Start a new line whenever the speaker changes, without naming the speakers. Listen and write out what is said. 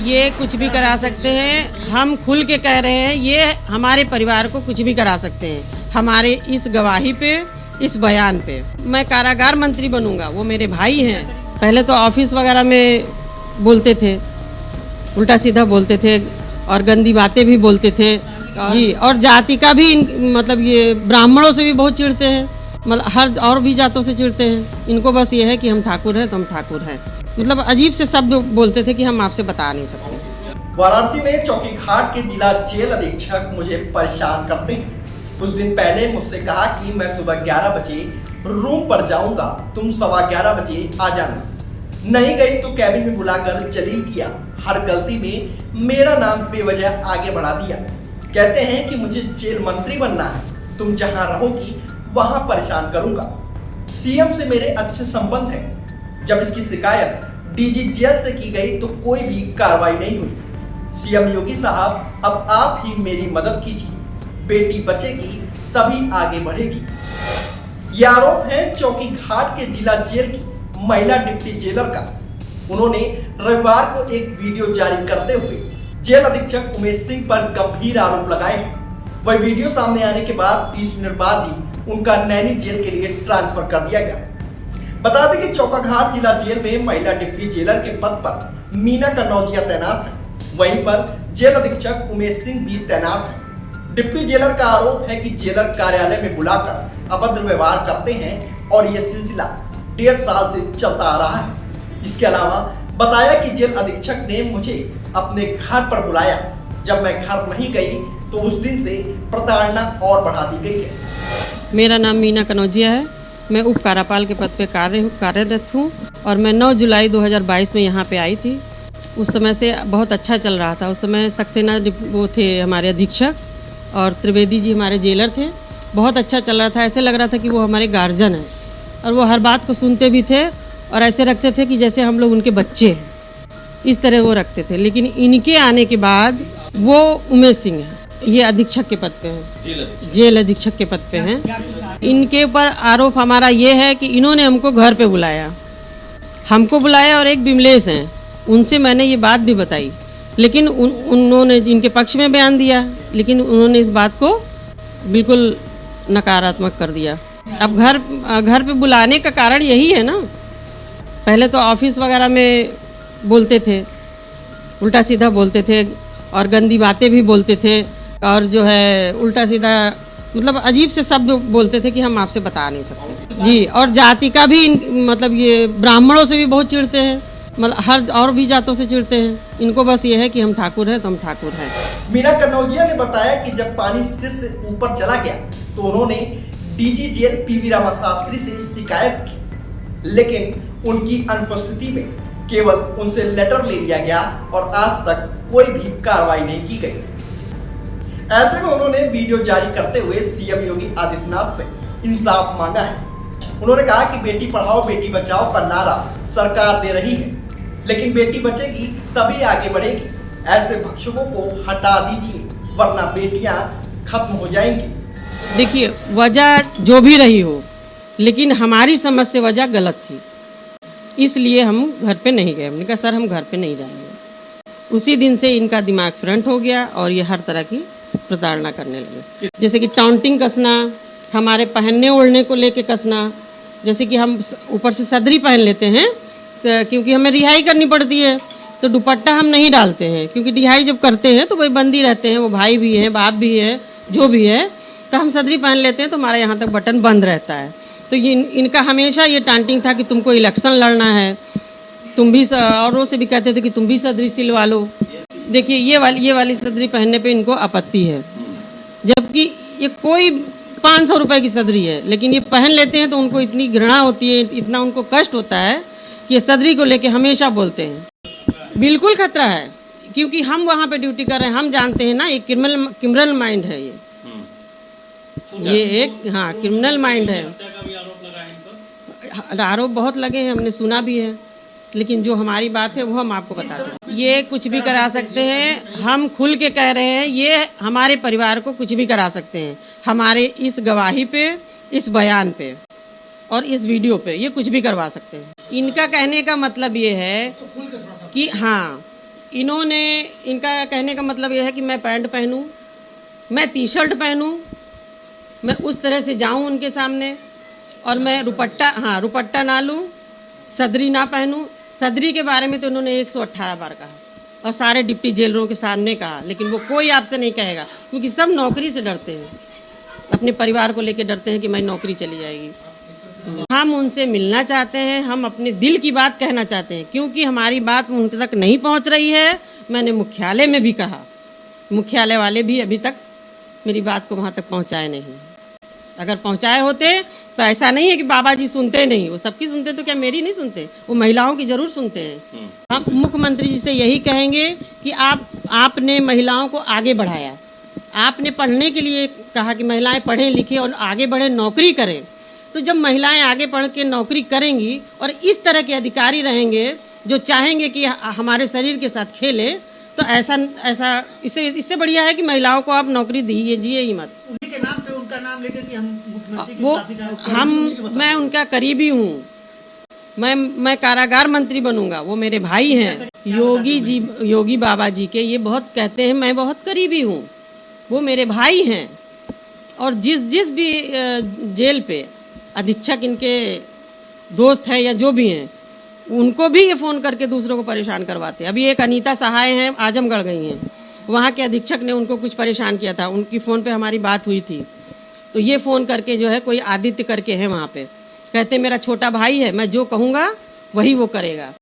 ये कुछ भी करा सकते हैं, हम खुल के कह रहे हैं, ये हमारे परिवार को कुछ भी करा सकते हैं। हमारे इस गवाही पे, इस बयान पे मैं कारागार मंत्री बनूंगा। वो मेरे भाई हैं। पहले तो ऑफिस वगैरह में बोलते थे, उल्टा सीधा बोलते थे और गंदी बातें भी बोलते थे जी। और जाति का भी मतलब ये ब्राह्मणों से भी बहुत चिढ़ते हैं, मतलब हर और भी जातों से चिढ़ते हैं। इनको बस ये है कि हम ठाकुर हैं तो हम ठाकुर हैं। मतलब अजीब से शब्द बोलते थे कि हम आपसे बता नहीं सकते।
वाराणसी में चौकीघाट के जिला जेल अधीक्षक मुझे परेशान करते हैं। कुछ दिन पहले मुझसे कहा कि मैं सुबह 11 बजे रूम पर जाऊंगा, तुम 11:15 बजे आ जाना। नहीं गई तो कैबिन में बुलाकर जलील किया। हर गलती में मेरा नाम बेवजह आगे बढ़ा दिया। कहते हैं कि मुझे जेल मंत्री बनना है, तुम जहां रहोगी वहां परेशान करूंगा। सीएम से मेरे अच्छे संबंध हैं। जब इसकी शिकायत डीजी जेल से की गई तो कोई भी कार्रवाई नहीं हुई। सीएम योगी साहब, अब आप ही मेरी मदद कीजिए, बेटी बचेगी तभी आगे बढ़ेगी। ये आरोप है चौकीघाट के जिला जेल की महिला डिप्टी जेलर का। उन्होंने रविवार को एक वीडियो जारी करते हुए जेल अधीक्षक उमेश सिंह पर गंभीर आरोप लगाए हैं। वह वीडियो सामने आने के बाद 30 मिनट बाद ही उनका नैनी जेल के लिए ट्रांसफर कर दिया गया। बता दें कि चौकीघाट जिला जेल में महिला डिप्टी जेलर के पद पर मीना कन्नौजिया तैनात है। वहीं पर जेल अधीक्षक उमेश सिंह भी तैनात है। डिप्टी जेलर का आरोप है कि जेलर कार्यालय में बुलाकर अभद्र व्यवहार करते हैं और यह सिलसिला 1.5 साल से चलता आ रहा है। इसके अलावा बताया कि जेल अधीक्षक ने मुझे अपने घर पर बुलाया। जब मैं घर नहीं गई तो उस दिन से प्रताड़ना और बढ़ा दी गई है।
मेरा नाम मीना कन्नौजिया है। मैं उप कारापाल के पद पे कार्यरत हूँ और मैं 9 जुलाई 2022 में यहाँ पे आई थी। उस समय से बहुत अच्छा चल रहा था। उस समय सक्सेना वो थे हमारे अधीक्षक और त्रिवेदी जी हमारे जेलर थे। बहुत अच्छा चल रहा था, ऐसे लग रहा था कि वो हमारे गार्जियन हैं और वो हर बात को सुनते भी थे और ऐसे रखते थे कि जैसे हम लोग उनके बच्चे हैं, इस तरह वो रखते थे। लेकिन इनके आने के बाद वो उमेश सिंह हैं, ये अधीक्षक के पद पे हैं, जेल अधीक्षक के पद पे हैं। इनके ऊपर आरोप हमारा ये है कि इन्होंने हमको घर पे बुलाया, हमको बुलाया और एक बिमलेश हैं, उनसे मैंने ये बात भी बताई। लेकिन उन्होंने इनके पक्ष में बयान दिया, लेकिन उन्होंने इस बात को बिल्कुल नकारात्मक कर दिया। अब घर पे बुलाने का कारण यही है ना। पहले तो ऑफिस वगैरह में बोलते थे, उल्टा सीधा बोलते थे और गंदी बातें भी बोलते थे और जो है उल्टा सीधा मतलब अजीब से शब्द बोलते थे कि हम आपसे बता नहीं सकते जी। और जाति का भी मतलब ये ब्राह्मणों से भी बहुत चिढ़ते हैं, मतलब हर और भी जातों से चिढ़ते हैं। इनको बस ये है कि हम ठाकुर हैं तो हम ठाकुर हैं।
मीना कन्नौजिया ने बताया कि जब पानी सिर से ऊपर चला गया तो उन्होंने DG jail PV Rama Shastri से शिकायत की, लेकिन उनकी अनुपस्थिति में केवल उनसे लेटर ले लिया गया और आज तक कोई भी कार्रवाई नहीं की गई। ऐसे में उन्होंने वीडियो जारी करते हुए सीएम योगी आदित्यनाथ से इंसाफ मांगा है। उन्होंने कहा कि बेटी पढ़ाओ बेटी बचाओ का नारा सरकार दे रही है, लेकिन बेटी बचेगी तभी आगे बढ़ेगी। ऐसे भक्षकों को हटा दीजिए वरना बेटियां खत्म हो जाएंगी।
देखिए, वजह जो भी रही हो, लेकिन हमारी समझ से वजह गलत थी, इसलिए हम घर पे नहीं गए। हमने कहा सर हम घर पे नहीं जाएंगे। उसी दिन से इनका दिमाग फ्रंट हो गया और ये हर तरह की प्रताड़ना करने लगे। जैसे कि टाउंटिंग कसना, हमारे पहनने ओढ़ने को लेके कसना। जैसे कि हम ऊपर से सदरी पहन लेते हैं तो क्योंकि हमें रिहाई करनी पड़ती है तो दुपट्टा हम नहीं डालते हैं, क्योंकि रिहाई जब करते हैं तो वही बंदी रहते हैं, वो भाई भी हैं, बाप भी है, जो भी है, तो हम सदरी पहन लेते हैं तो हमारा यहाँ तक बटन बंद रहता है। तो ये इनका हमेशा ये टांटिंग था कि तुमको इलेक्शन लड़ना है, तुम भी औरों से भी कहते थे कि तुम भी सदरी सिलवा लो। देखिए ये वाली सदरी पहनने पे इनको आपत्ति है, जबकि ये कोई 500 रुपए की सदरी है, लेकिन ये पहन लेते हैं तो उनको इतनी घृणा होती है, इतना उनको कष्ट होता है कि ये सदरी को लेके हमेशा बोलते हैं। बिल्कुल खतरा है, क्योंकि हम वहाँ पे ड्यूटी कर रहे हैं, हम जानते हैं ना ये क्रिमिनल माइंड है ये एक क्रिमिनल माइंड है। आरोप बहुत लगे हैं, हमने सुना भी है, लेकिन जो हमारी बात है वो हम आपको बताते हैं। ये कुछ भी करा सकते हैं, हम खुल के कह रहे हैं, ये हमारे परिवार को कुछ भी करा सकते हैं। हमारे इस गवाही पे, इस बयान पे और इस वीडियो पे ये कुछ भी करवा सकते हैं। इनका कहने का मतलब ये है कि हाँ, इन्होंने, इनका कहने का मतलब यह है कि मैं पैंट पहनूं, मैं टी शर्ट पहनूं, मैं उस तरह से जाऊं उनके सामने, और मैं रुपट्टा ना लूं, सदरी ना पहनूं। सदरी के बारे में तो उन्होंने 118 बार कहा और सारे डिप्टी जेलरों के सामने कहा, लेकिन वो कोई आपसे नहीं कहेगा, क्योंकि सब नौकरी से डरते हैं, अपने परिवार को लेकर डरते हैं कि मैं नौकरी चली जाएगी। हम उनसे मिलना चाहते हैं, हम अपने दिल की बात कहना चाहते हैं, क्योंकि हमारी बात उन तक नहीं पहुंच रही है। मैंने मुख्यालय में भी कहा, मुख्यालय वाले भी अभी तक मेरी बात को वहाँ तक पहुँचाए नहीं। अगर पहुँचाए होते तो ऐसा नहीं है कि बाबा जी सुनते नहीं, वो सबकी सुनते, तो क्या मेरी नहीं सुनते? वो महिलाओं की जरूर सुनते हैं। हम मुख्यमंत्री जी से यही कहेंगे कि आपने महिलाओं को आगे बढ़ाया, आपने पढ़ने के लिए कहा कि महिलाएं पढ़ें लिखें और आगे बढ़े, नौकरी करें। तो जब महिलाएं आगे पढ़ के नौकरी करेंगी और इस तरह के अधिकारी रहेंगे जो चाहेंगे कि हमारे शरीर के साथ खेलें, तो ऐसा इससे बढ़िया है कि महिलाओं को आप नौकरी दीजिए ही मत।
उन्हीं के नाम पे, उनका नाम लेकर कि हम मुख्यमंत्री की काफी का
मैं उनका करीबी हूँ, मैं कारागार मंत्री बनूंगा, वो मेरे भाई हैं। योगी बाबा जी के ये बहुत कहते हैं, मैं बहुत करीबी हूँ, वो मेरे भाई हैं। और जिस भी जेल पे अधीक्षक इनके दोस्त हैं या जो भी हैं, उनको भी ये फ़ोन करके दूसरों को परेशान करवाते हैं। अभी एक अनीता सहाय हैं, आजमगढ़ गई हैं, वहाँ के अधीक्षक ने उनको कुछ परेशान किया था, उनकी फ़ोन पे हमारी बात हुई थी, तो ये फ़ोन करके जो है, कोई आदित्य करके है वहाँ पे, कहते मेरा छोटा भाई है, मैं जो कहूँगा वही वो करेगा।